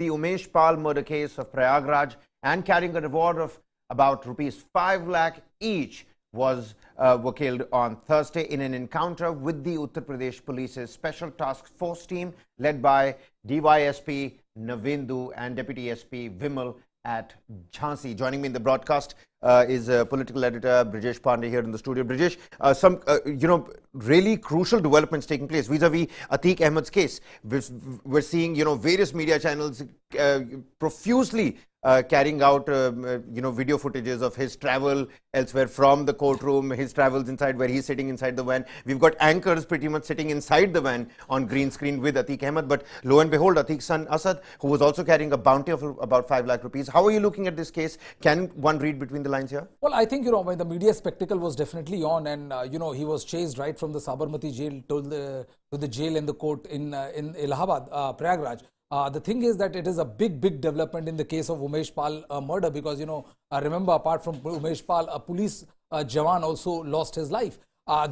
the Umesh Pal murder case of Prayagraj and carrying a reward of about rupees 5 lakh each were killed on Thursday in an encounter with the Uttar Pradesh Police's Special Task Force team led by DYSP Navindu and Deputy SP Vimal at Jhansi. Joining me in the broadcast is political editor Brijesh Pandey here in the studio. Brijesh, some really crucial developments taking place vis-a-vis Atiq Ahmed's case. We're seeing various media channels profusely carrying out video footages of his travel elsewhere from the courtroom, his travels inside where he's sitting inside the van. We've got anchors pretty much sitting inside the van on green screen with Atiq Ahmed, but lo and behold, Atiq's son Asad, who was also carrying a bounty of about 5 lakh rupees. How are you looking at this case? Can one read between the lines here? Well, I think when the media spectacle was definitely on, and he was chased right from the Sabarmati jail to the jail in the court in Allahabad, Prayagraj. The thing is that it is a big development in the case of Umesh Pal murder, because remember, apart from Umesh Pal, a police Jawan also lost his life.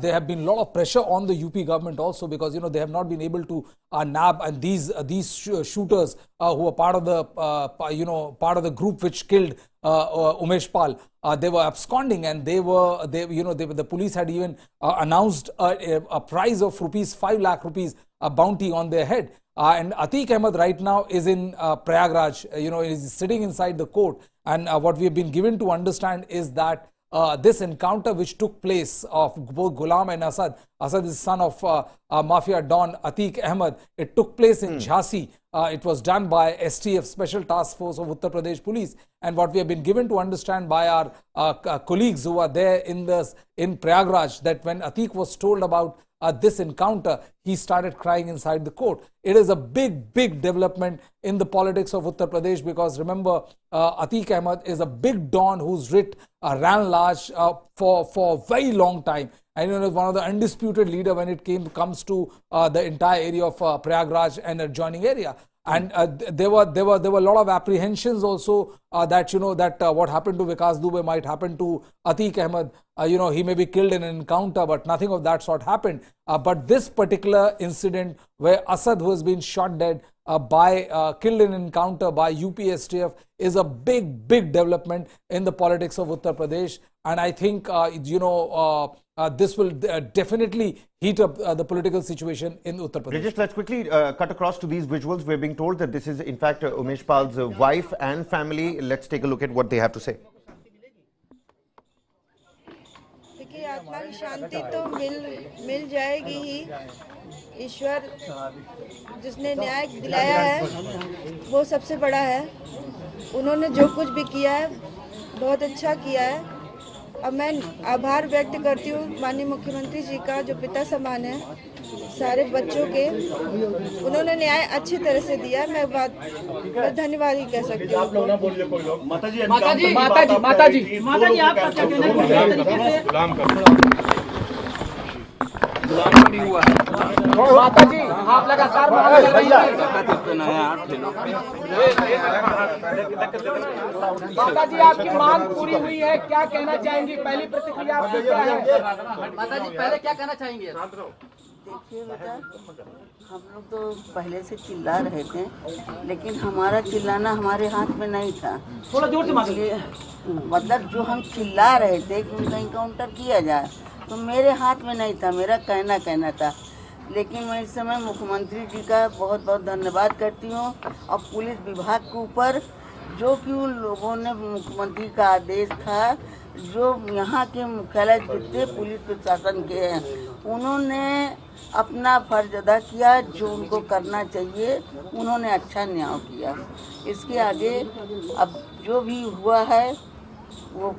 There have been a lot of pressure on the UP government also, because they have not been able to nab, and these shooters who were part of the group which killed Umesh Pal, they were absconding, and the police had even announced a prize of 5 lakh rupees, a bounty on their head. And Atiq Ahmed right now is in Prayagraj, is sitting inside the court. And what we have been given to understand is that this encounter which took place of both Ghulam and Asad is son of Mafia Don Atiq Ahmed, it took place in Jhansi. It was done by STF, Special Task Force of Uttar Pradesh Police. And what we have been given to understand by our colleagues who are there in Prayagraj, that when Atiq was told about this encounter, he started crying inside the court. It is a big development in the politics of Uttar Pradesh, because remember, Atiq Ahmed is a big don who's ran large for a very long time, and is one of the undisputed leader when it comes to the entire area of Prayagraj and adjoining area. And there were a lot of apprehensions also that what happened to Vikas Dubey might happen to Atiq Ahmed. He may be killed in an encounter, but nothing of that sort happened. But this particular incident where Asad, who has been shot dead killed in an encounter by UPSTF, is a big development in the politics of Uttar Pradesh. And I think this will definitely heat up the political situation in Uttar Pradesh. Just let's quickly cut across to these visuals. We're being told that this is in fact Umesh Pal's wife and family. Let's take a look at what they have to say. देखिए, आत्मा की शांति तो मिल जाएगी ही। ईश्वर जिसने न्याय दिलाया है वो सबसे बड़ा है। उन्होंने जो कुछ भी किया है बहुत अच्छा किया है। अब मैं आभार व्यक्त करती हूँ माननीय मुख्यमंत्री जी का, जो पिता समान है सारे बच्चों के। उन्होंने न्याय अच्छी तरह से दिया। मैं धन्यवाद ही कह सकती हूँ। माताजी आपका क्या कहना है? नहीं हुआ है माताजी, आप लगातार माताजी, आपकी मांग पूरी हुई है, क्या कहना चाहेंगी? पहली प्रतिक्रिया आपकी क्या है? माताजी, पहले क्या कहना चाहेंगे? देखिए बेटा, हम लोग तो पहले से चिल्ला रहे थे, लेकिन हमारा चिल्लाना हमारे हाथ में नहीं था। थोड़ा जोर से मांगिए। मतलब जो हम चिल्ला रहे थे कि उनका इनकाउंटर किया जाए, तो मेरे हाथ में नहीं था, मेरा कहना था। लेकिन मैं इस समय मुख्यमंत्री जी का बहुत धन्यवाद करती हूँ, और पुलिस विभाग के ऊपर जो कि उन लोगों ने, मुख्यमंत्री का आदेश था, जो यहाँ के मुख्यालय जितने पुलिस प्रशासन के हैं, उन्होंने अपना फर्ज अदा किया, जो उनको करना चाहिए, उन्होंने अच्छा न्याय किया। इसके आगे अब जो भी हुआ है वो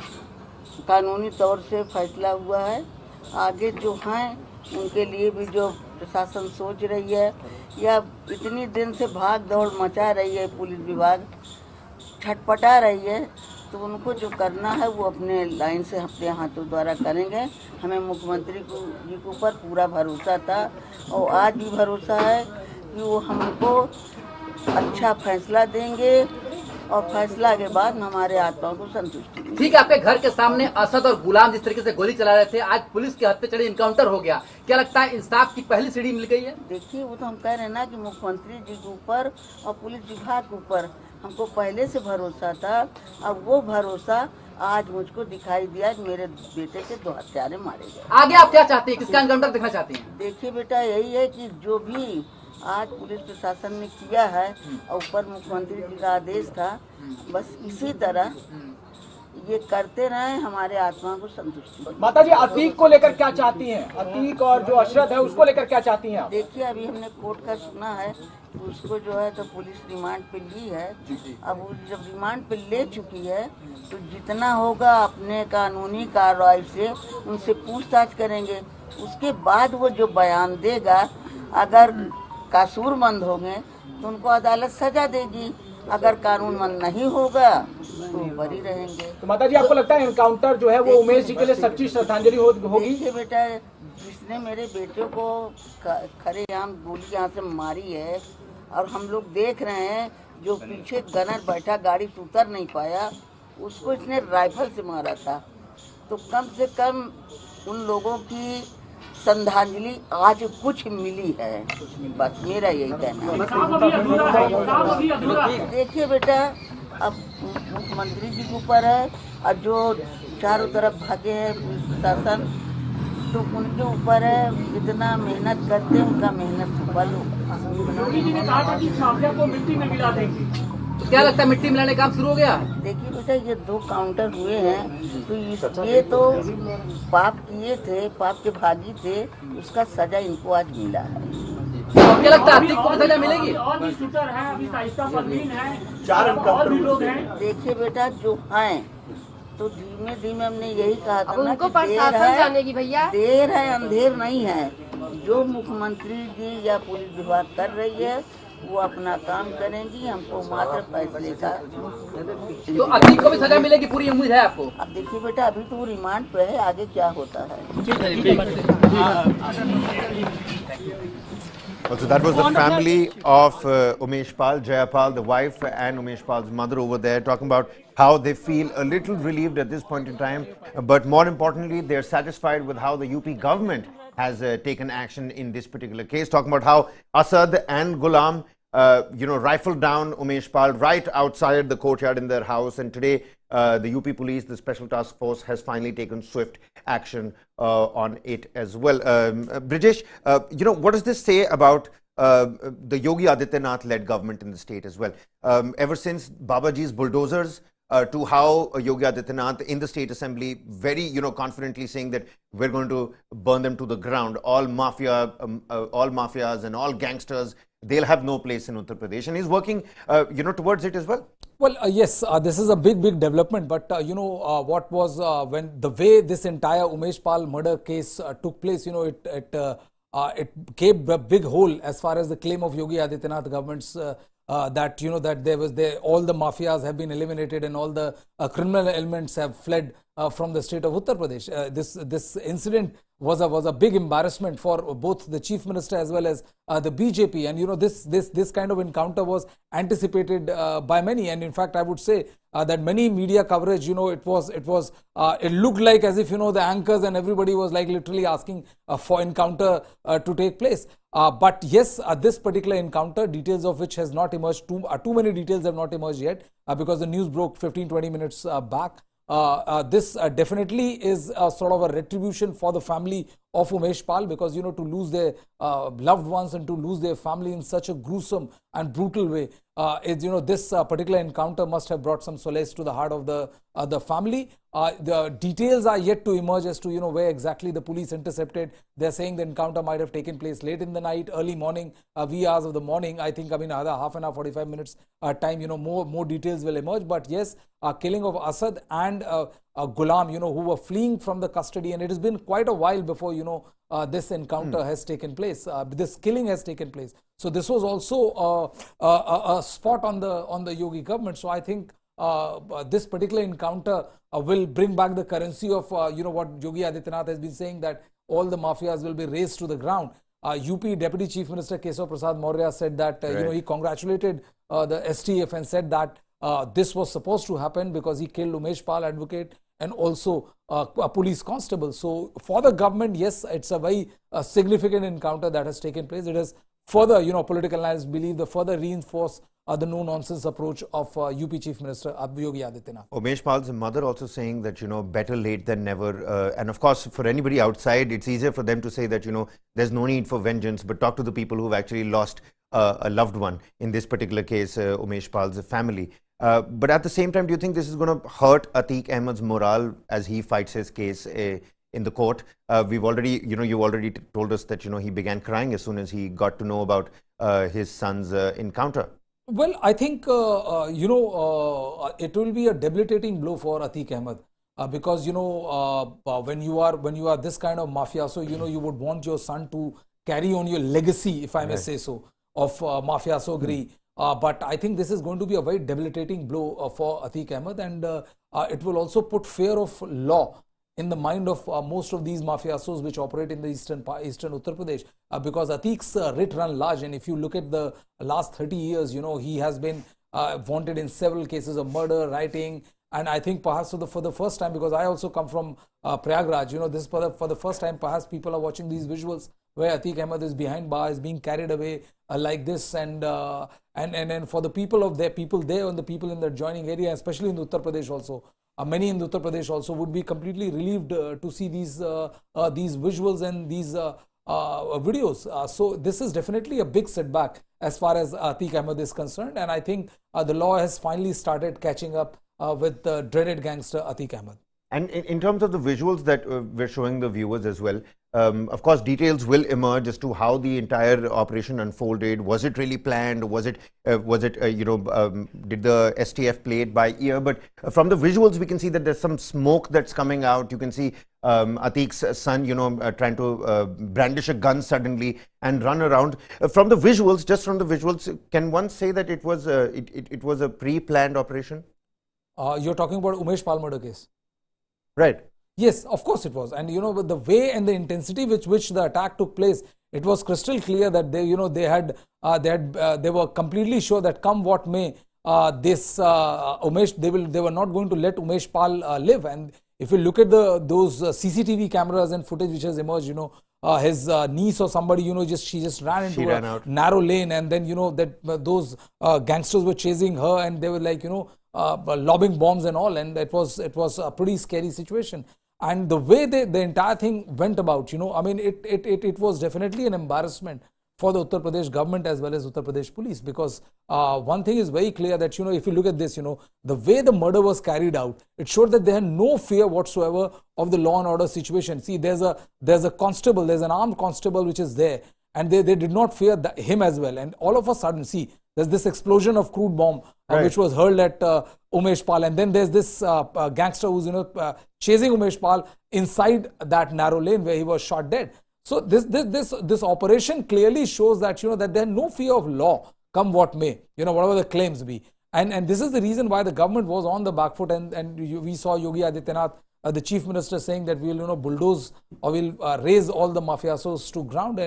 कानूनी तौर से फैसला हुआ है। आगे जो हैं उनके लिए भी जो प्रशासन सोच रही है, या इतनी दिन से भाग दौड़ मचा रही है, पुलिस विभाग छटपटा रही है, तो उनको जो करना है वो अपने लाइन से अपने हाथों द्वारा करेंगे। हमें मुख्यमंत्री जी के ऊपर पूरा भरोसा था, और आज भी भरोसा है कि वो हमको अच्छा फैसला देंगे, और फैसला के बाद हमारे आत्मा को संतुष्टि मिली। ठीक है, आपके घर के सामने असद और गुलाम जिस तरीके से गोली चला रहे थे, आज पुलिस के हत्थे चढ़े इनकाउंटर हो गया, क्या लगता है इंसाफ की पहली सीढ़ी मिल गई है? देखिए, वो तो हम कह रहे हैं ना कि मुख्यमंत्री जी के ऊपर और पुलिस विभाग के ऊपर हमको पहले से भरोसा था। अब वो भरोसा आज मुझको दिखाई दिया कि मेरे बेटे के 2 हत्यारे मारे गए। आगे आप क्या चाहती हैं, किसका एनकाउंटर देखना चाहती हैं? देखिए बेटा, यही है कि जो भी आज पुलिस प्रशासन ने किया है और ऊपर मुख्यमंत्री जी का आदेश था, बस इसी तरह ये करते रहे, हमारे आत्मा को संतुष्टि। माता जी, अतीक को लेकर क्या चाहती हैं? अतीक और जो अशरद है उसको लेकर क्या चाहती हैं आप? देखिए, अभी हमने कोर्ट का सुना है कि उसको जो है तो पुलिस रिमांड पे ली है। अब वो जब रिमांड पे ले चुकी है तो जितना होगा अपने कानूनी कार्रवाई से उनसे पूछताछ करेंगे। उसके बाद वो जो बयान देगा, अगर कसूरमंद होंगे तो उनको अदालत सजा देगी, अगर कानूनमंद नहीं होगा तो बरी रहेंगे। तो माता जी, आपको लगता है एनकाउंटर जो है वो उमेश जी के लिए सच्ची श्रद्धांजलि होगी? देखिए बेटा, जिसने मेरे बेटे को खरेआम गोली यहाँ से मारी है और हम लोग देख रहे हैं, जो पीछे गनर बैठा गाड़ी से उतर नहीं पाया, उसको इसने राइफल से मारा था। तो कम से कम उन लोगों की श्रद्धांजलि आज कुछ मिली है, बस मेरा यही कहना है। देखिए बेटा, अब मुख्यमंत्री जी के ऊपर है और जो चारों तरफ भागे हैं प्रशासन, तो उनके ऊपर है। जितना मेहनत करते हैं उनका मेहनत सफल होगा। योगी जी ने कहा था कि माफिया को मिट्टी में मिला देंगे, तो क्या लगता है मिट्टी मिलाने का काम शुरू हो गया? देखिए बेटा, ये 2 काउंटर हुए हैं, तो ये तो पाप किए थे, पाप के भागी थे, उसका सजा इनको आज मिला है। तो क्या लगता है अतीक को सजा मिलेगी? और भी शूटर है, अभी साहिस्ता परवीन है, 4 और भी लोग हैं। देखिए बेटा, जो हैं तो धीमे धीमे हमने यही कहा था ना उनको कि देर प्रशासन जानेगी भैया, देर है अंधेर नहीं है। जो मुख्यमंत्री जी या पुलिस विभाग कर रही है वो अपना काम करेंगी, हमको मात्र फैसले का। तो अतीक को भी सजा मिलेगी, पूरी उम्मीद है आपको? अब देखिए बेटा, अभी तो वो रिमांड पे है, आगे क्या होता है। So that was the family of Umesh Pal, Jayapal, the wife, and Umesh Pal's mother over there, talking about how they feel a little relieved at this point in time. But more importantly, they're satisfied with how the UP government has taken action in this particular case, talking about how Asad and Ghulam, rifled down Umesh Pal right outside the courtyard in their house. And today, the UP police, the special task force, has finally taken swift action on it as well. Brijesh, what does this say about the Yogi Adityanath-led government in the state as well? Ever since Babaji's bulldozers, to how Yogi Adityanath in the state assembly very, confidently saying that we're going to burn them to the ground. All mafias and all gangsters, they'll have no place in Uttar Pradesh, and he's working, towards it as well. Well, yes, this is a big development. But what was when the way this entire Umesh Pal murder case took place, it gave a big hole as far as the claim of Yogi Adityanath government's. That all the mafias have been eliminated and all the criminal elements have fled from the state of Uttar Pradesh. This incident was a big embarrassment for both the chief minister as well as the BJP, and this kind of encounter was anticipated by many, and in fact I would say that many media coverage, it looked like as if the anchors and everybody was like literally asking for encounter to take place. But yes, this particular encounter, details of which has not emerged, too many details have not emerged yet because the news broke 15-20 minutes back. This definitely is a sort of a retribution for the family of Umesh Pal, because to lose their loved ones and to lose their family in such a gruesome and brutal way, this particular encounter must have brought some solace to the heart of the family. The details are yet to emerge as to where exactly the police intercepted. They're saying the encounter might have taken place late in the night, early morning, wee hours of the morning. I think another half an hour, 45 minutes time, more details will emerge. But yes, killing of Asad and Ghulam, who were fleeing from the custody, and it has been quite a while before this encounter has taken place. This killing has taken place. So this was also a spot on the Yogi government. So I think this particular encounter will bring back the currency of what Yogi Adityanath has been saying, that all the mafias will be razed to the ground. UP Deputy Chief Minister Kesav Prasad Maurya said that he congratulated the STF and said that this was supposed to happen because he killed Umesh Pal, advocate, and also a police constable. So for the government, yes, it's a very significant encounter that has taken place. It has further, political analysts believe, the further reinforce the no-nonsense approach of UP Chief Minister Yogi Adityanath. Umesh Pal's mother also saying that, better late than never. And of course, for anybody outside, it's easier for them to say that, there's no need for vengeance, but talk to the people who've actually lost a loved one. In this particular case, Umesh Pal's family. But at the same time, do you think this is going to hurt Atiq Ahmed's morale as he fights his case in the court? We've already, you already told us that, he began crying as soon as he got to know about his son's encounter. Well, I think, it will be a debilitating blow for Atiq Ahmed because, when you are this kind of mafia, so, you would want your son to carry on your legacy, if I may say so, of mafia-sogri. But I think this is going to be a very debilitating blow for Atiq Ahmed, and it will also put fear of law in the mind of most of these mafiosos which operate in the eastern Uttar Pradesh, because Atiq's writ run large, and if you look at the last 30 years, he has been wanted in several cases of murder, rioting, and I think perhaps for the first time, because I also come from Prayagraj, this for the first time perhaps people are watching these visuals where Atiq Ahmed is behind bars, being carried away like this, and for the people there and the people in the adjoining area, especially in Uttar Pradesh also, many in Uttar Pradesh also would be completely relieved to see these visuals and these videos. So this is definitely a big setback as far as Atiq Ahmed is concerned, and I think the law has finally started catching up with the dreaded gangster Atiq Ahmed. And in terms of the visuals that we're showing the viewers as well, of course, details will emerge as to how the entire operation unfolded. Was it really planned? Was it, did the STF play it by ear? But from the visuals, we can see that there's some smoke that's coming out. You can see Atiq's son, trying to brandish a gun suddenly and run around. From the visuals, just from the visuals, can one say that it was a pre-planned operation? You're talking about Umesh Pal murder case? Right. Yes, of course it was. And with the way and the intensity with which the attack took place, it was crystal clear that they were completely sure that come what may, Umesh, they were not going to let Umesh Pal live. And if you look at those CCTV cameras and footage which has emerged, his niece or somebody, she just ran into a narrow lane, and then those gangsters were chasing her, and they were like lobbing bombs and all, and it was a pretty scary situation. And the way the entire thing went about, I mean, it was definitely an embarrassment for the Uttar Pradesh government as well as Uttar Pradesh Police, because one thing is very clear that, if you look at this, the way the murder was carried out, it showed that they had no fear whatsoever of the law and order situation. See, there's a constable, there's an armed constable which is there, and they did not fear him as well. And all of a sudden, see, there's this explosion of crude bomb which was hurled at Umesh Pal, and then there's this gangster who's chasing Umesh Pal inside that narrow lane where he was shot dead. So this operation clearly shows that that there is no fear of law, come what may, whatever the claims be. And this is the reason why the government was on the back foot, and we saw Yogi Adityanath, the chief minister, saying that we will bulldoze or we'll raise all the mafiosos to ground.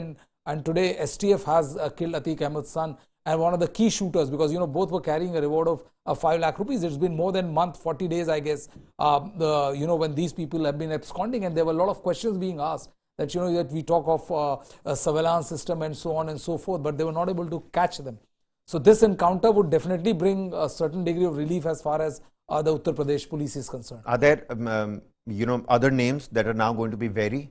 And today STF has killed Atiq Ahmed's son and one of the key shooters, because both were carrying a reward of 5 lakh rupees. It's been more than a month, 40 days, I guess, when these people have been absconding, and there were a lot of questions being asked that that we talk of a surveillance system and so on and so forth, but they were not able to catch them. So this encounter would definitely bring a certain degree of relief as far as the Uttar Pradesh Police is concerned. Are there other names that are now going to be wary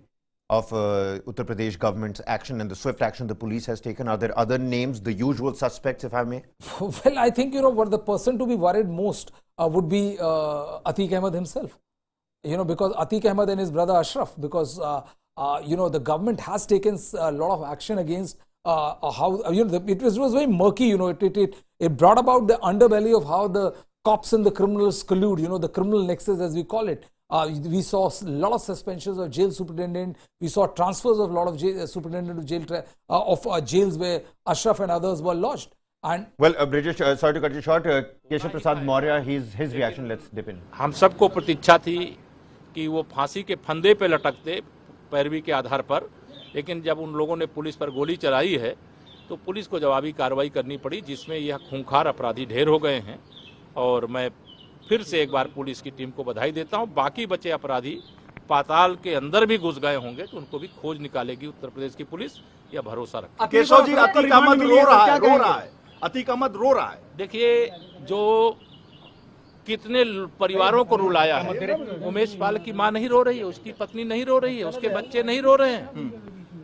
of Uttar Pradesh government's action and the swift action the police has taken? Are there other names, the usual suspects, if I may? Well, I think what the person to be worried most would be Atiq Ahmed himself. Because Atiq Ahmed and his brother Ashraf, because the government has taken a lot of action against how it was very murky. It brought about the underbelly of how the cops and the criminals collude. The criminal nexus, as we call it. We saw a lot of suspensions of jail superintendent. We saw transfers of a lot of superintendent of jails where Ashraf and others were lodged. And well, Brijesh, sorry to cut you short. Keshav Prasad Maurya, his reaction. Let's dip in. हम सबको प्रतीक्षा थी कि वो फांसी के फंदे पे लटकते पैरवी के आधार पर, लेकिन जब उन लोगों ने पुलिस पर गोली चलाई है तो पुलिस को जवाबी कार्रवाई करनी पड़ी, जिसमें यह खूंखार अपराधी ढेर हो गए हैं और मैं फिर से एक बार पुलिस की टीम को बधाई देता हूं। बाकी बचे अपराधी पाताल के अंदर भी घुस गए होंगे तो उनको भी खोज निकालेगी उत्तर प्रदेश की पुलिस, यह भरोसा रखती है। केशव जी, अतीक अहमद रो रहा है, अतीक अहमद रो रहा है। देखिए, जो कितने परिवारों को रुलाया है, उमेश पाल की मां नहीं रो रही है, उसकी पत्नी नहीं रो रही है, उसके बच्चे नहीं रो रहे हैं,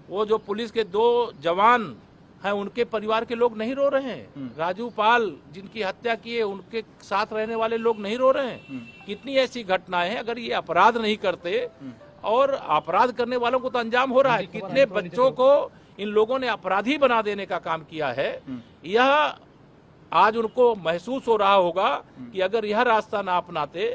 वो जो पुलिस के 2 जवान हैं उनके परिवार के लोग नहीं रो रहे हैं, राजू पाल जिनकी हत्या की है उनके साथ रहने वाले लोग नहीं रो रहे हैं। कितनी ऐसी घटनाएं हैं, अगर ये अपराध नहीं करते और अपराध करने वालों को तो अंजाम हो रहा है, कितने बच्चों को इन लोगों ने अपराधी बना देने का काम किया है। यह आज उनको महसूस हो रहा होगा कि अगर यह रास्ता ना अपनाते,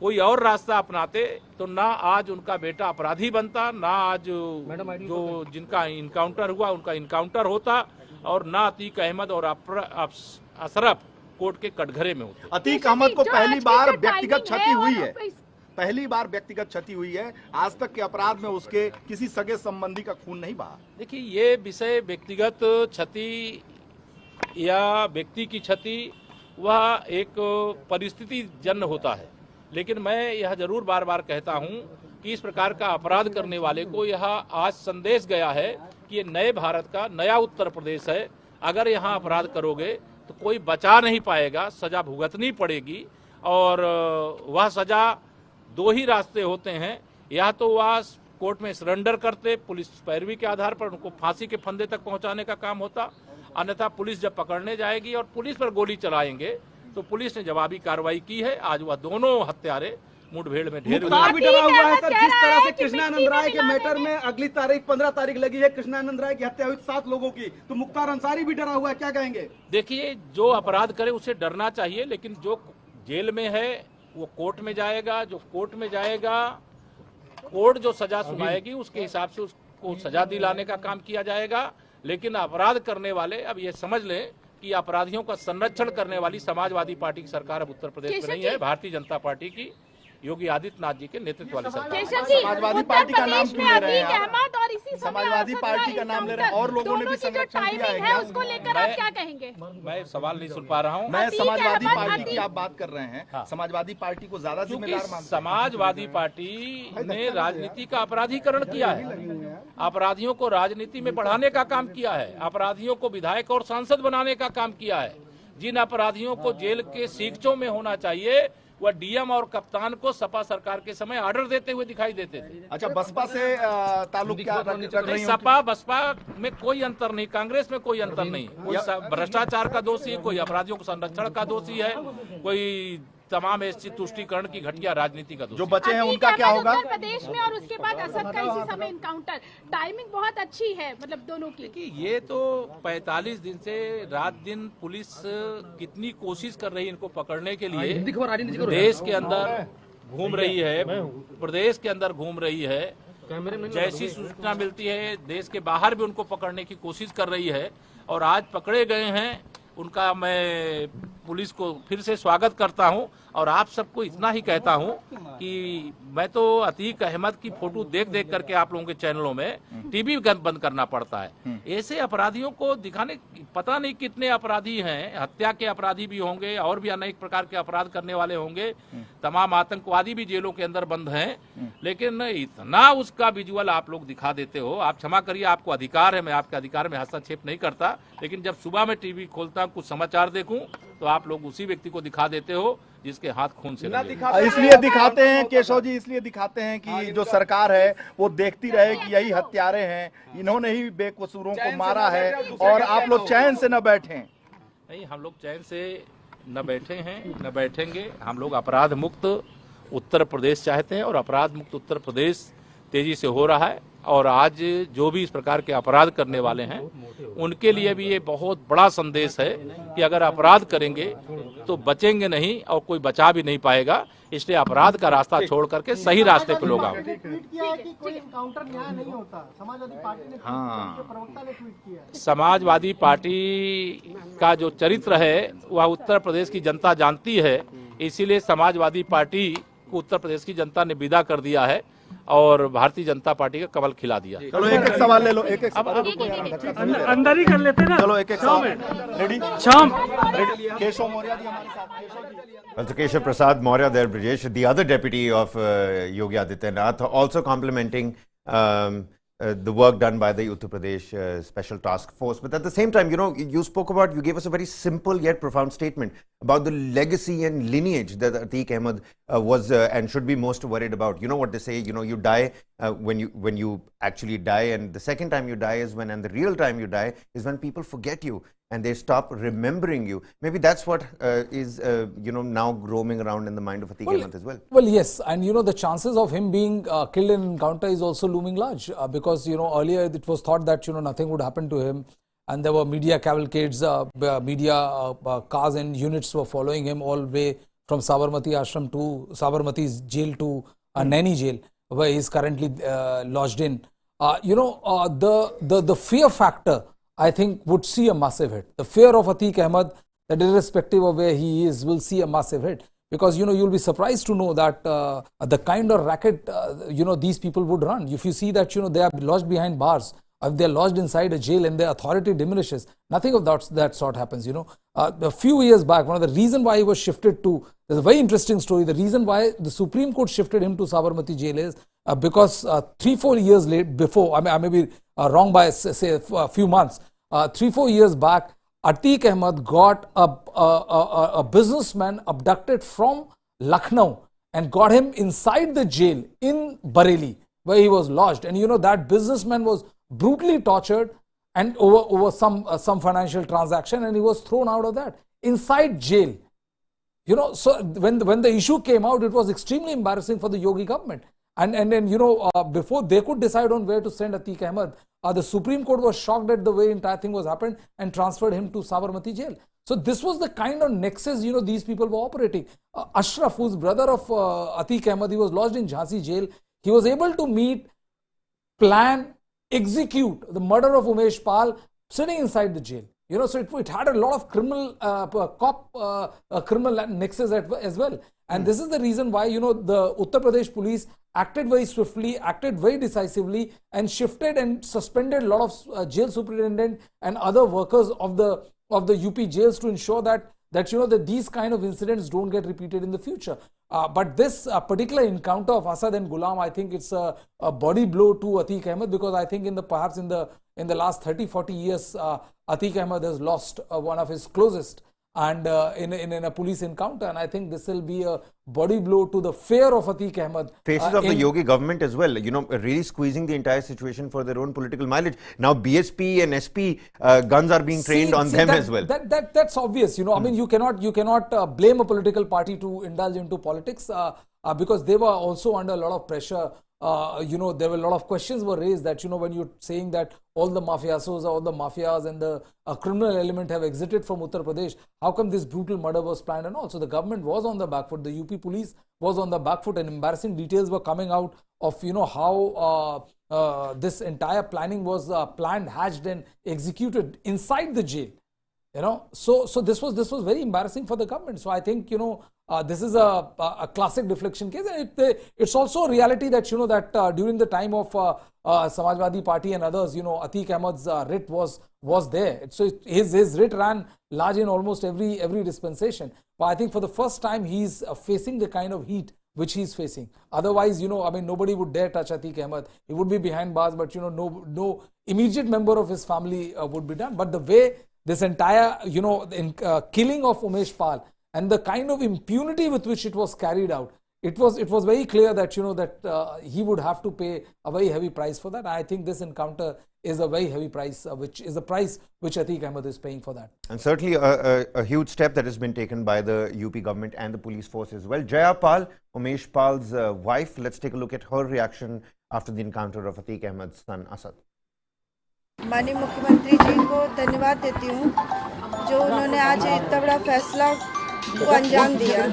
कोई और रास्ता अपनाते तो ना आज उनका बेटा अपराधी बनता, ना आज जो जिनका इनकाउंटर हुआ उनका इनकाउंटर होता, और ना अतीक अहमद और अशरफ कोर्ट के कटघरे में होते। अतीक अहमद को पहली बार व्यक्तिगत क्षति हुई है, पहली बार व्यक्तिगत क्षति हुई है। आज तक के अपराध में उसके किसी सगे संबंधी का खून नहीं बहा। देखिए, ये विषय व्यक्तिगत क्षति या व्यक्ति की क्षति वह एक परिस्थिति जन्य होता है, लेकिन मैं यह जरूर बार बार कहता हूं कि इस प्रकार का अपराध करने वाले को यह आज संदेश गया है कि ये नए भारत का नया उत्तर प्रदेश है। अगर यहाँ अपराध करोगे तो कोई बचा नहीं पाएगा, सजा भुगतनी पड़ेगी, और वह सजा 2 ही रास्ते होते हैं, या तो वह कोर्ट में सरेंडर करते, पुलिस पैरवी के आधार पर उनको फांसी के फंदे तक पहुंचाने का काम होता, अन्यथा पुलिस जब पकड़ने जाएगी और पुलिस पर गोली चलाएंगे तो पुलिस ने जवाबी कार्रवाई की है। आज वह दोनों हत्यारे मुठभेड़ में ढेर मुख्तार भी डरा हुआ है सर, जिस तरह से कृष्णानंद राय के मैटर में अगली तारीख 15 तारीख लगी है, कृष्णानंद राय की हत्या हुई 7 लोगों की, तो मुख्तार अंसारी भी डरा हुआ है, क्या कहेंगे? देखिए, जो अपराध करे उसे डरना चाहिए, लेकिन जो जेल में है वो कोर्ट में जाएगा, जो कोर्ट में जाएगा कोर्ट जो सजा सुनाएगी उसके हिसाब से उसको सजा दिलाने का काम किया जाएगा। लेकिन अपराध करने वाले अब ये समझ लें कि अपराधियों का संरक्षण करने वाली समाजवादी पार्टी की सरकार अब उत्तर प्रदेश में नहीं है, भारतीय जनता पार्टी की योगी आदित्यनाथ जी के नेतृत्व वाली सरकार। समाजवादी पार्टी का नाम क्यों ले रहे हैं आप? समाजवादी पार्टी का नाम ले रहे हैं, और लोगों ने भी संरक्षण किया है क्या? उसको लेकर आप क्या कहेंगे? मैं सवाल नहीं सुन पा रहा हूँ। मैं समाजवादी पार्टी की आप बात कर रहे हैं, समाजवादी पार्टी को ज्यादा जिम्मेदार मानते हैं। समाजवादी पार्टी ने राजनीति का अपराधीकरण किया है, अपराधियों को राजनीति में बढ़ाने का काम किया है, अपराधियों को विधायक और सांसद बनाने का काम किया है। जिन अपराधियों को जेल के सीगचों में होना चाहिए वह डीएम और कप्तान को सपा सरकार के समय ऑर्डर देते हुए दिखाई देते थे। अच्छा, बसपा से ताल्लुक क्या रख रही हैं? सपा बसपा में कोई अंतर नहीं, कांग्रेस में कोई अंतर नहीं, कोई भ्रष्टाचार का दोषी, कोई अपराधियों को संरक्षण का दोषी है, कोई तमाम ऐसी तुष्टीकरण की घटिया राजनीति का दोषी। जो बचे हैं उनका क्या होगा? उत्तर प्रदेश में और उसके बाद असद का इसी समय इनकाउंटर, टाइमिंग बहुत अच्छी है, मतलब दोनों की। ये तो 45 दिन से रात दिन पुलिस कितनी कोशिश कर रही है इनको पकड़ने के लिए, देश के अंदर घूम रही है, प्रदेश के अंदर घूम रही है, जैसी सूचना मिलती है देश के बाहर भी उनको पकड़ने की कोशिश कर रही है, और आज पकड़े गए हैं उनका मैं पुलिस को फिर से स्वागत करता हूं। और आप सबको इतना ही कहता हूं कि मैं तो अतीक अहमद की फोटो देख देख करके आप लोगों के चैनलों में टीवी बंद करना पड़ता है। ऐसे अपराधियों को दिखाने, पता नहीं कितने अपराधी हैं, हत्या के अपराधी भी होंगे और भी अनेक प्रकार के अपराध करने वाले होंगे, तमाम आतंकवादी भी जेलों के अंदर बंद हैं, लेकिन इतना उसका विजुअल आप लोग दिखा देते हो। आप क्षमा करिए, आपको अधिकार है, मैं आपके अधिकार में हस्तक्षेप नहीं करता, लेकिन जब सुबह में टीवी खोलता कुछ समाचार देखूं तो आप लोग उसी व्यक्ति को दिखा देते हो जिसके हाथ खून से लगे। इसलिए दिखाते हैं केशव जी, इसलिए दिखाते हैं कि जो सरकार है वो देखती रहे कि यही हत्यारे हैं, इन्होंने ही बेकसूरों को मारा है, और आप लोग चैन से न बैठे। नहीं, हम लोग चैन से न बैठे हैं, न बैठेंगे। हम लोग अपराध मुक्त उत्तर प्रदेश चाहते हैं, और अपराध मुक्त उत्तर प्रदेश तेजी से हो रहा है। और आज जो भी इस प्रकार के अपराध करने वाले हैं उनके लिए भी ये बहुत बड़ा संदेश है कि अगर अपराध करेंगे तो बचेंगे नहीं और कोई बचा भी नहीं पाएगा। इसलिए अपराध का रास्ता छोड़ करके सही रास्ते पे लोग आओ। समाजवादी पार्टी का जो चरित्र है वह उत्तर प्रदेश की जनता जानती है, इसीलिए समाजवादी पार्टी को उत्तर प्रदेश की जनता ने विदा कर दिया है। और भारतीय जनता पार्टी का कमल खिला दिया। चलो एक एक सवाल ले लो, एक एक अंदर ही कर लेते ना। चलो एक एक सवाल। रेडी शाम केशव मौर्य जी हमारे साथ। Keshav ji Well, so Keshav Prasad Maurya there, Brijesh, the other deputy of Yogi Adityanath, also complimenting the work done by the Uttar Pradesh Special Task Force. But at the same time, you spoke about, you gave us a very simple yet profound statement about the legacy and lineage that Atiq Ahmed was and should be most worried about. You know what they say, you die when you actually die, and the second time you die is when, and the real time you die is when people forget you and they stop remembering you. Maybe that's what is now roaming around in the mind of Atiq Ahmed as well. Well, yes, and the chances of him being killed in encounter is also looming large because earlier it was thought that nothing would happen to him, and there were media cavalcades, media cars and units were following him all the way from Sabarmati Ashram to Sabarmati's jail to Naini jail, where he is currently lodged in. The fear factor, I think, would see a massive hit. The fear of Atiq Ahmed, that irrespective of where he is, will see a massive hit. Because, you'll be surprised to know that the kind of racket, these people would run. If you see that, they are lodged behind bars, if they are lodged inside a jail and their authority diminishes, nothing of that sort happens, A few years back, one of the reasons why he was shifted to, there's a very interesting story, the reason why the Supreme Court shifted him to Sabarmati jail is because 3-4 years before, I may be wrong by say a few months, 3-4 years back, Atiq Ahmed got a businessman abducted from Lucknow and got him inside the jail in Bareilly, where he was lodged. And that businessman was brutally tortured and over some financial transaction, and he was thrown out of that inside jail. So when the issue came out, it was extremely embarrassing for the Yogi government. And then, before they could decide on where to send Atiq Ahmed, the Supreme Court was shocked at the way entire thing was happened and transferred him to Sabarmati jail. So this was the kind of nexus, these people were operating. Ashraf, who's brother of Atiq Ahmed, he was lodged in Jhansi jail. He was able to meet, plan, execute the murder of Umesh Pal sitting inside the jail. So it had a lot of criminal criminal nexus as well. And this is the reason why, the Uttar Pradesh Police acted very swiftly, acted very decisively, and shifted and suspended a lot of jail superintendent and other workers of the UP jails to ensure that these kind of incidents don't get repeated in the future. But this particular encounter of Asad and Ghulam, I think it's a body blow to Atiq Ahmed, because I think perhaps in the last 30-40 years, Atiq Ahmed has lost one of his closest, and in a police encounter, and I think this will be a body blow to the fear of Atiq Ahmed. Faces of the Yogi government as well, really squeezing the entire situation for their own political mileage. Now BSP and SP guns are being trained on them as well. That's obvious, I mean, you cannot blame a political party to indulge into politics because they were also under a lot of pressure. There were a lot of questions were raised that, when you're saying that all the mafiosos, all the mafias and the criminal element have exited from Uttar Pradesh, how come this brutal murder was planned and all? So the government was on the back foot, the UP police was on the back foot, and embarrassing details were coming out of, how this entire planning was planned, hatched and executed inside the jail. So this was very embarrassing for the government. So I think, this is a classic deflection case, and it's also a reality that, that during the time of Samajwadi Party and others, Atiq Ahmed's writ was there. So his writ ran large in almost every dispensation. But I think for the first time, he's facing the kind of heat which he's facing. Otherwise, I mean, nobody would dare touch Atiq Ahmed. He would be behind bars, but, no immediate member of his family would be done. But the way this entire, killing of Umesh Pal and the kind of impunity with which it was carried out, it was very clear that, that he would have to pay a very heavy price for that. I think this encounter is a very heavy price, which is the price which Atiq Ahmed is paying for that. And certainly a huge step that has been taken by the UP government and the police force as well. Jaya Pal, Umesh Pal's wife, let's take a look at her reaction after the encounter of Atiq Ahmed's son Asad. माननीय मुख्यमंत्री जी को धन्यवाद देती हूँ जो उन्होंने आज इतना बड़ा फैसला को अंजाम दिया।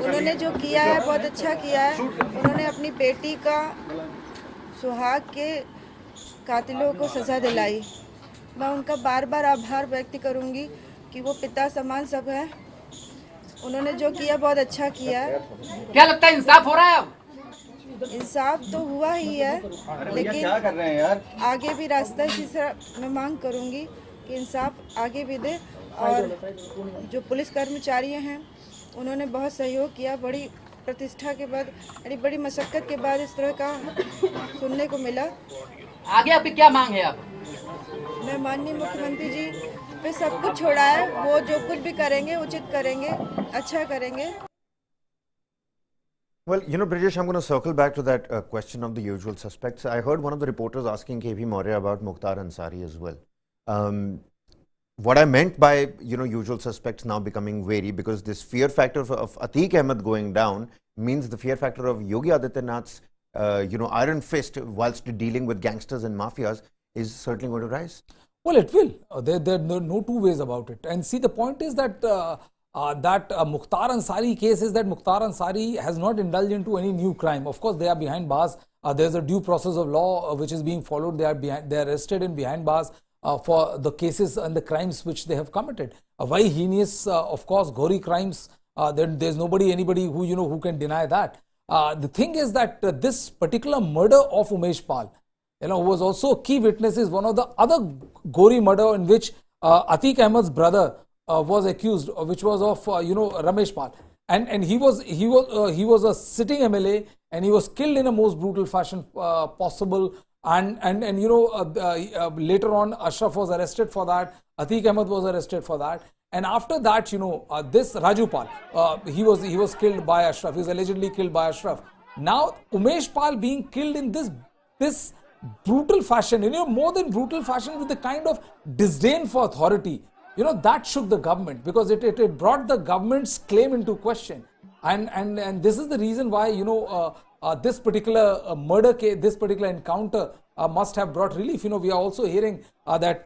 उन्होंने जो किया है बहुत अच्छा किया है। उन्होंने अपनी बेटी का सुहाग के कातिलों को सजा दिलाई। मैं उनका बार बार आभार व्यक्त करूँगी कि वो पिता समान सब है। उन्होंने जो किया बहुत अच्छा किया है। क्या लगता है इंसाफ हो रहा है अब? इंसाफ तो हुआ ही है, लेकिन क्या कर रहे हैं यार? आगे भी रास्ता इसी तरह मैं मांग करूंगी कि इंसाफ आगे भी दे। और जो पुलिस कर्मचारी हैं उन्होंने बहुत सहयोग किया, बड़ी प्रतिष्ठा के बाद, बड़ी मशक्कत के बाद इस तरह का सुनने को मिला। आगे आपकी क्या मांग है? आप मैं माननीय मुख्यमंत्री जी पे सब कुछ छोड़ा है, वो जो कुछ भी करेंगे उचित करेंगे, अच्छा करेंगे। Well, Brijesh, I'm going to circle back to that question of the usual suspects. I heard one of the reporters asking KP Maurya about Mukhtar Ansari as well. What I meant by, usual suspects now becoming wary, because this fear factor of Atiq Ahmed going down means the fear factor of Yogi Adityanath's, iron fist whilst dealing with gangsters and mafias is certainly going to rise. Well, it will. There are no two ways about it. And see, the point is that Mukhtar Ansari case is that Mukhtar Ansari has not indulged into any new crime. Of course, they are behind bars. There's a due process of law which is being followed. They are arrested and behind bars for the cases and the crimes which they have committed. Very heinous, of course, gory crimes. There's anybody who can deny that. The thing is that this particular murder of Umesh Pal, who was also a key witness, is one of the other gory murder in which Atiq Ahmed's brother was accused, which was of Ramesh Pal, and he was a sitting MLA, and he was killed in a most brutal fashion possible. And later on, Ashraf was arrested for that. Atiq Ahmed was arrested for that. And after that, this Raju Pal, he was killed by Ashraf. He was allegedly killed by Ashraf. Now, Umesh Pal being killed in this brutal fashion, more than brutal fashion, with the kind of disdain for authority, that shook the government, because it brought the government's claim into question. And this is the reason why, this particular murder case, this particular encounter must have brought relief. We are also hearing that,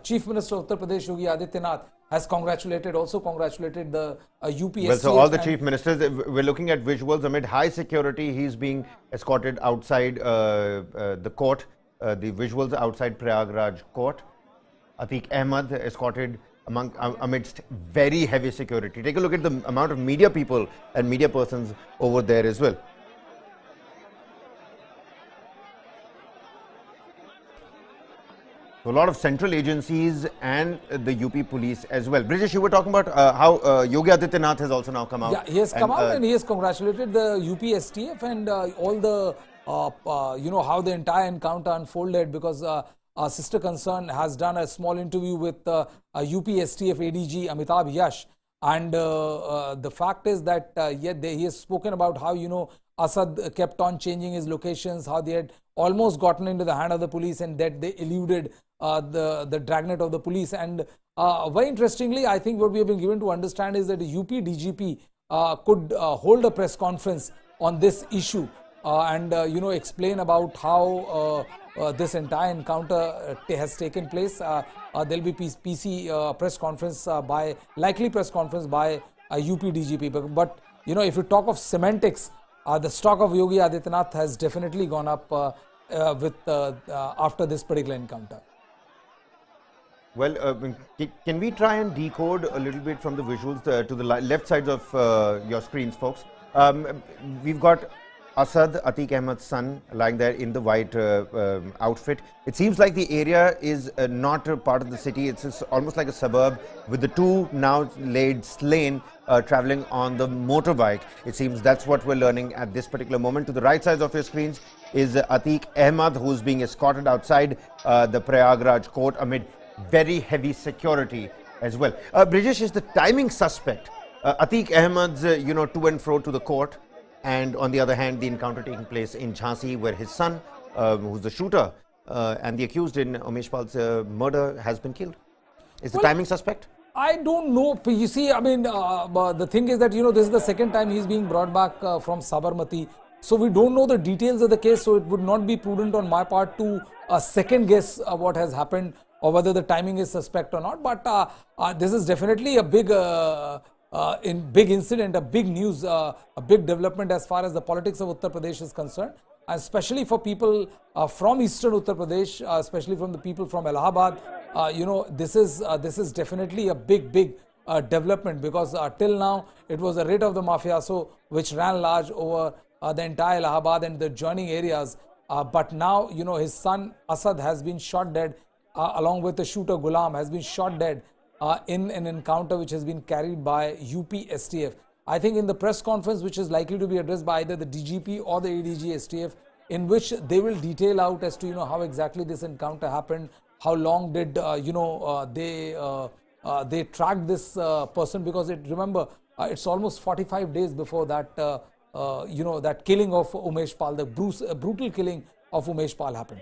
Chief Minister of Uttar Pradesh, Yogi Adityanath, has congratulated the UP. Well, so all the chief ministers, we're looking at visuals amid high security. He's being escorted outside the court, the visuals outside Prayagraj court. Atiq Ahmed escorted amidst very heavy security. Take a look at the amount of media people and media persons over there as well. So a lot of central agencies and the UP police as well. Brijesh, you were talking about how Yogi Adityanath has also now come out. Yeah, he has come out and he has congratulated the UP STF and all the, how the entire encounter unfolded, because our sister concern has done a small interview with UP STF ADG Amitabh Yash, and the fact is that he has spoken about how Asad kept on changing his locations, how they had almost gotten into the hand of the police and that they eluded the dragnet of the police. And very interestingly, I think what we have been given to understand is that the UP DGP could hold a press conference on this issue and explain about how this entire encounter has taken place. There will be PC press conference likely press conference by UP DGP. But if you talk of semantics, the stock of Yogi Adityanath has definitely gone up after this particular encounter. Well, can we try and decode a little bit from the visuals to the left sides of your screens, folks? We've got Asad, Atiq Ahmed's son, lying there in the white outfit. It seems like the area is not a part of the city. It's almost like a suburb, with the two now laid slain traveling on the motorbike. It seems that's what we're learning at this particular moment. To the right side of your screens is Atiq Ahmed, who's being escorted outside the Prayagraj court amid very heavy security as well. Brijesh, is the timing suspect Atiq Ahmed's to and fro to the court, and on the other hand the encounter taking place in Jhansi, where his son, who's the shooter and the accused in Umesh Pal's murder, has been killed? Is the timing suspect? I don't know. You see, I mean, the thing is that this is the second time he's being brought back from Sabarmati. So we don't know the details of the case, so it would not be prudent on my part to second guess what has happened or whether the timing is suspect or not. But this is definitely a big incident, a big news, a big development as far as the politics of Uttar Pradesh is concerned, especially for people from eastern Uttar Pradesh, especially from the people from Allahabad. This is definitely a big development, because till now it was a raid of the Mafia, which ran large over the entire Allahabad and the adjoining areas. But now, his son Asad has been shot dead, along with the shooter Ghulam has been shot dead in an encounter which has been carried by UP STF. I think in the press conference, which is likely to be addressed by either the DGP or the ADG STF, in which they will detail out as to how exactly this encounter happened, how long did they tracked this person, because remember it's almost 45 days before that that killing of Umesh Pal, the brutal killing of Umesh Pal happened.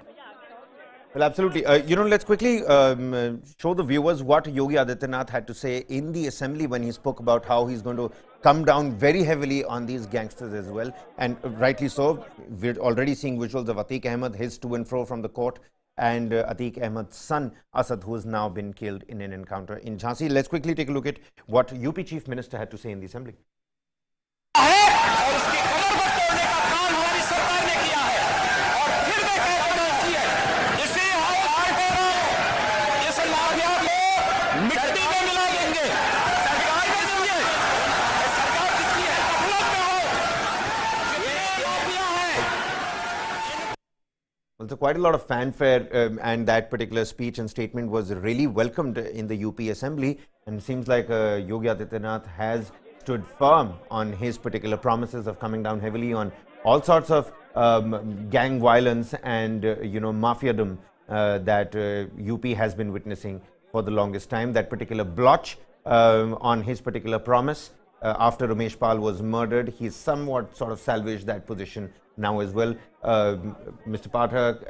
Well, absolutely. Let's quickly show the viewers what Yogi Adityanath had to say in the assembly when he spoke about how he's going to come down very heavily on these gangsters as well. And rightly so. We're already seeing visuals of Atiq Ahmed, his to and fro from the court, and Atiq Ahmed's son, Asad, who has now been killed in an encounter in Jhansi. Let's quickly take a look at what UP Chief Minister had to say in the assembly. Well, so quite a lot of fanfare and that particular speech and statement was really welcomed in the UP Assembly, and it seems like Yogi Adityanath has stood firm on his particular promises of coming down heavily on all sorts of gang violence and mafiadom that UP has been witnessing for the longest time. That particular blotch on his particular promise after Umesh Pal was murdered, he's somewhat sort of salvaged that position now as well. Mr. Pathak,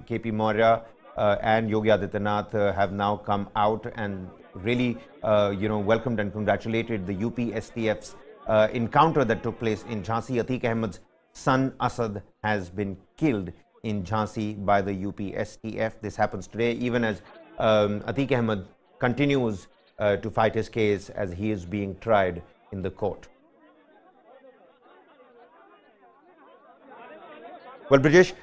KP Maurya and Yogi Adityanath have now come out and really welcomed and congratulated the UP STF's encounter that took place in Jhansi. Atiq Ahmed's son Asad has been killed in Jhansi by the UP STF. This happens today even as Atiq Ahmed continues to fight his case as he is being tried in the court. Well, Brijesh,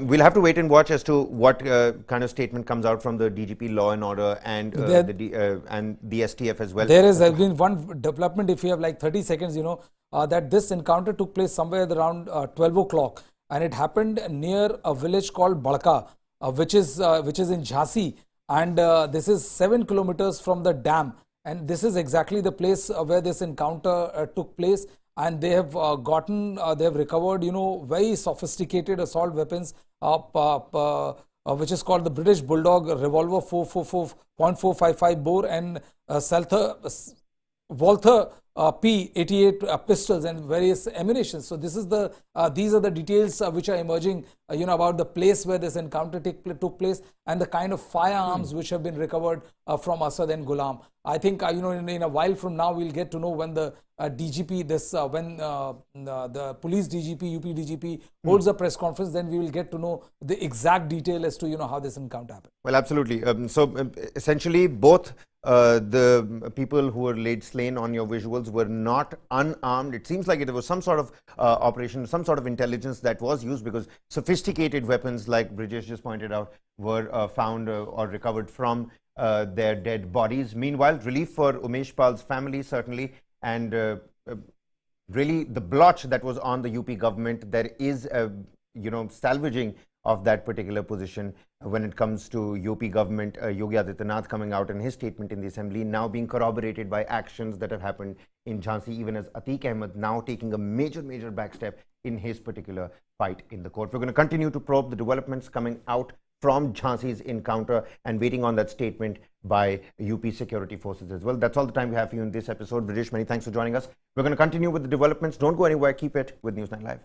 we'll have to wait and watch as to what kind of statement comes out from the DGP Law and Order and the STF as well. There has been one development, if you have like 30 seconds, that this encounter took place somewhere around 12 o'clock, and it happened near a village called Badka, which is in Jhansi, and this is 7 kilometers from the dam, and this is exactly the place where this encounter took place. And they have they have recovered, very sophisticated assault weapons, which is called the British Bulldog revolver, 4.455 bore, and Walther P88 pistols and various ammunition. So this is these are the details which are emerging, about the place where this encounter took place and the kind of firearms which have been recovered from Asad and Ghulam. I think in a while from now we'll get to know when the DGP, the police DGP, UP DGP holds a press conference. Then we will get to know the exact detail as to how this encounter happened. Well, absolutely. Essentially, both the people who were laid slain on your visuals were not unarmed. It seems like it was some sort of operation, some sort of intelligence that was used, because sophisticated weapons, like Brijesh just pointed out, were found or recovered from their dead bodies. Meanwhile, relief for Umesh Pal's family, certainly, and really the blotch that was on the UP government, there is salvaging of that particular position when it comes to UP government. Yogi Adityanath coming out in his statement in the assembly, now being corroborated by actions that have happened in Jhansi, even as Atiq Ahmed now taking a major backstep in his particular fight in the court. We're going to continue to probe the developments coming out from Jhansi's encounter and waiting on that statement by UP security forces as well. That's all the time we have for you in this episode. Brijesh, many thanks for joining us. We're going to continue with the developments. Don't go anywhere. Keep it with News9 Live.